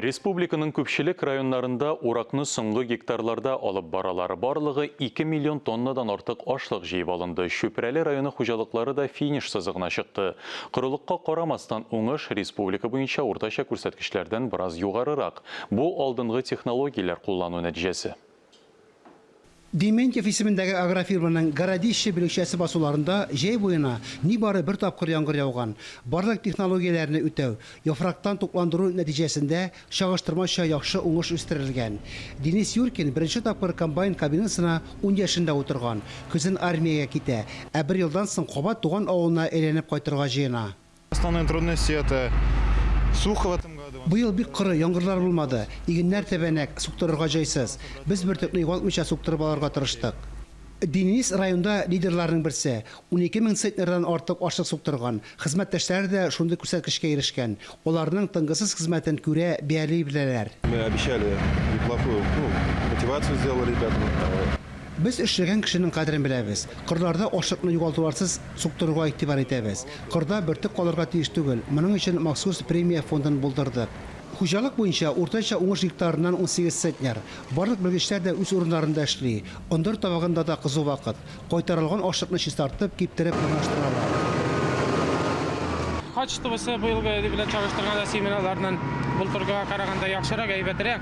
Республиканың көпшілік районларында уракны соңғы гектарларда алып баралары барлығы 2 миллион тоннадан артық ашлық жиып алынды. Шөпірәлі районы хуҗалыклары да финиш сызығына шықты. Құрылыққа қарамастан уңыш республика буенча орташа күрсәткечләрдән біраз югарырак. Бу алдынгы технологияләр куллану нәтиҗәсе. Дементьев исемендәге агрофирманың Городище бүлекчәсе басуларында җәй буена нибары бер тапкыр яңгыр яуган. Барлык технологияләрне үтәү, яфрактан тупландыру нәтиҗәсендә чагыштырмача яхшы уңыш үстерелгән. Денис Юркин беренче тапкыр комбайн кабинасына 10 яшендә утырган. Көзен армиягә китә, ә бер елдан соң кабат туган авылына әйләнеп кайтырга җыена. Основные трудности это сухо в этом году. Быел бик коры яңгырлар булмады. Игеннәр тәбәнәк, суктырырга җайсыз. Без бер төпне югалтмыйча суктырып алырга тырыштык. Денис районда лидерларның берсе. 12 мең центнердан артык ашлык суктырган. Хезмәттәшләре дә шундый күрсәткечкә ирешкән. Аларның тынгысыз хезмәтен күрә, бәяли беләләр. Мы обещали неплохую мотивацию сделали ребятам. Без эшләгән кешенең кадерен беләбез. Кырларда ашлыкны югалтуларсыз суктырырга игътибар итәбез. Кырда бертик калырга тиеш түгел. Моның өчен махсус премия фондын булдырдык. Хуҗалык буенча уртача уңыш гектарыннан 18 центнер. Барлык белгечләр дә үз урыннарында эшли. Ондыр табагында да кызу вакыт. Кайтарылган ашлыкны чистартып, киптиреп урнаштыралар. Качествосы быелгы белән чагыштырганда семиналарның былтыргыга караганда яхшырак, әйбәтрәк.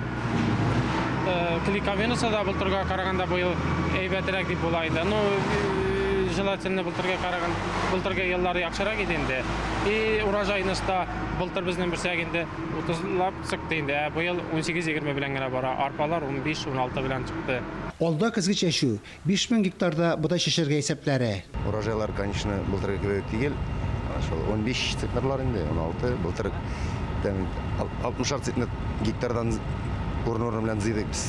Кликовинасы да былтырга караганда быел әйбәтрәк дип була иде. Ну, желательно былтырга еллары яхшырак иде инде. И урожайность да былтыр безнең берсәк инде 30лап чыкты инде. Быел 18-20 белән генә бара. Арпалар 15-16 белән чыкты. Алда көзгеч әшү 5000 гектарда бодай чәчәргә исәпләре. Урожайлар, конечно, былтырга кебек түгел. Шул 15 центнерлар инде, 16 былтыр 60 центнер гектардан урын белән зыйдык без.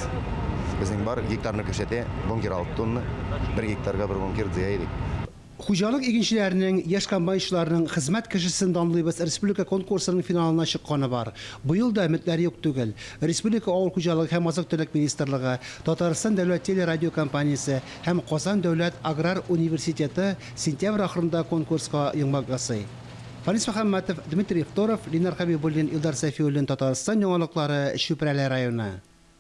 Безнең бар гектарны күрсәтә, бункер 6 тонна, 1 гектарга 1 бункер зыйдык. Хуҗалык игенчеләренең, яшь комбайнчыларның хезмәт кешесен данлыйбыз республика конкурсының финалына чыкканы бар. Быел да өметләр юк түгел. Республика авыл хуҗалыгы һәм азык-төлек министрлыгы, Татарстан дәүләт телерадиокомпаниясе һәм Казан дәүләт аграр университеты сентябрь ахырында конкурска йомгак ясый. Фарис Мөхәммәтов, Дмитрий Фторов, Ленар Хәбибуллин, Илдар Сафиуллин, Татарстан яңалыклары, Шөпрәле районы.